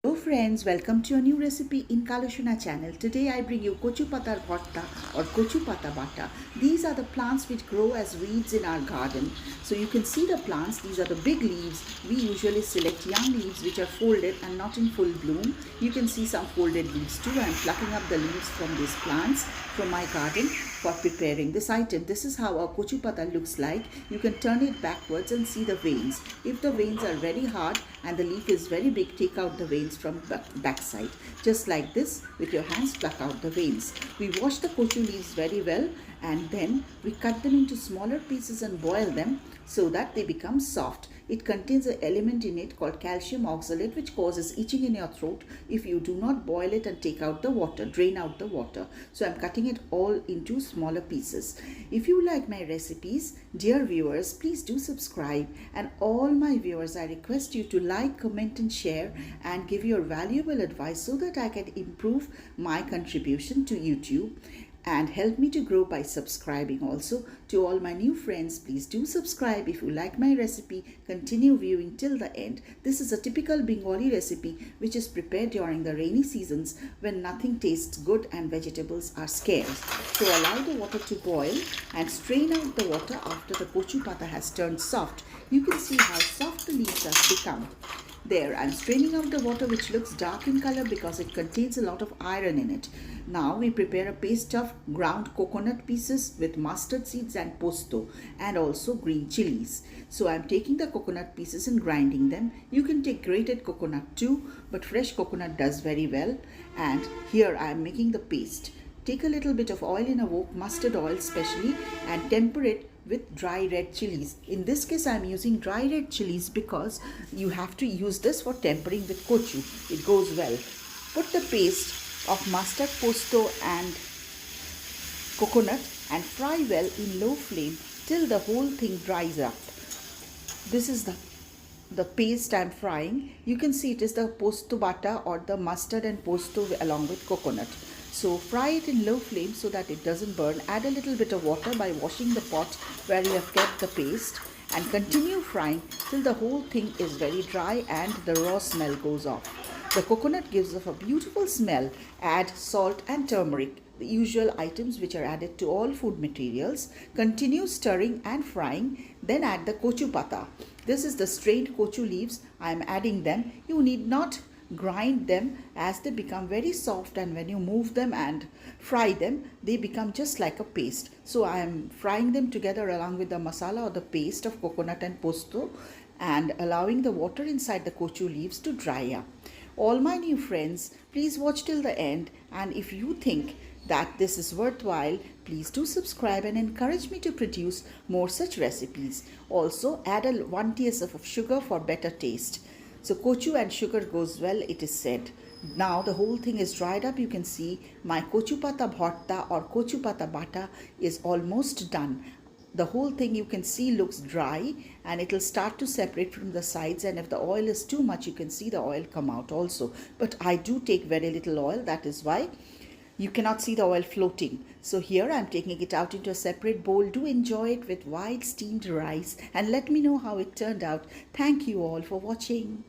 Hello friends, welcome to a new recipe in Kalashuna channel. Today I bring you kachupata bhorta or kachupata bata. These are the plants which grow as weeds in our garden. So you can see the plants, these are the big leaves. We usually select young leaves which are folded and not in full bloom. You can see some folded leaves too. I am plucking up the leaves from these plants from my garden for preparing this item. This is how a kachupata looks like. You can turn it backwards and see the veins. If the veins are very hard and the leaf is very big, take out the veins from back side. Just like this, with your hands pluck out the veins. We wash the kochu leaves very well and then we cut them into smaller pieces and boil them so that they become soft. It contains an element in it called calcium oxalate which causes itching in your throat if you do not boil it and take out the water, drain out the water. So I'm cutting it all into smaller pieces. If you like my recipes, dear viewers, please do subscribe, and all my viewers, I request you to like, comment and share and give your valuable advice so that I can improve my contribution to YouTube and help me to grow by subscribing. Also, to all my new friends, please do subscribe. If you like my recipe, continue viewing till the end. This is a typical Bengali recipe which is prepared during the rainy seasons when nothing tastes good and vegetables are scarce. So allow the water to boil and strain out the water after the kachupata has turned soft. You can see how soft the leaves have become. There, I'm straining out the water which looks dark in color because it contains a lot of iron in it. Now we prepare a paste of ground coconut pieces with mustard seeds and posto and also green chilies. So I'm taking the coconut pieces and grinding them. You can take grated coconut too, but fresh coconut does very well. And here I'm making the paste. Take a little bit of oil in a wok, mustard oil specially, and temper it with dry red chilies. In this case I am using dry red chilies because you have to use this for tempering with kochu. It goes well. Put the paste of mustard, posto and coconut and fry well in low flame till the whole thing dries up. This is the paste I am frying. You can see it is the posto bata or the mustard and posto along with coconut. So fry it in low flame so that it doesn't burn. Add a little bit of water by washing the pot where you have kept the paste and continue frying till the whole thing is very dry and the raw smell goes off. The coconut gives off a beautiful smell. Add salt and turmeric, the usual items which are added to all food materials. Continue stirring and frying. Then add the kachupata. This is the strained kochu leaves. I am adding them. You need not grind them as they become very soft, and when you move them and fry them they become just like a paste. So I am frying them together along with the masala or the paste of coconut and posto and allowing the water inside the kochu leaves to dry up. All my new friends, please watch till the end, and if you think that this is worthwhile, please do subscribe and encourage me to produce more such recipes. Also add a 1 tsf of sugar for better taste. So kochu and sugar goes well, it is said. Now the whole thing is dried up. You can see my kachupata bhorta or kachupata bata is almost done. The whole thing you can see looks dry and it will start to separate from the sides, and if the oil is too much you can see the oil come out also. But I do take very little oil, that is why you cannot see the oil floating. So here I am taking it out into a separate bowl. Do enjoy it with white steamed rice and let me know how it turned out. Thank you all for watching.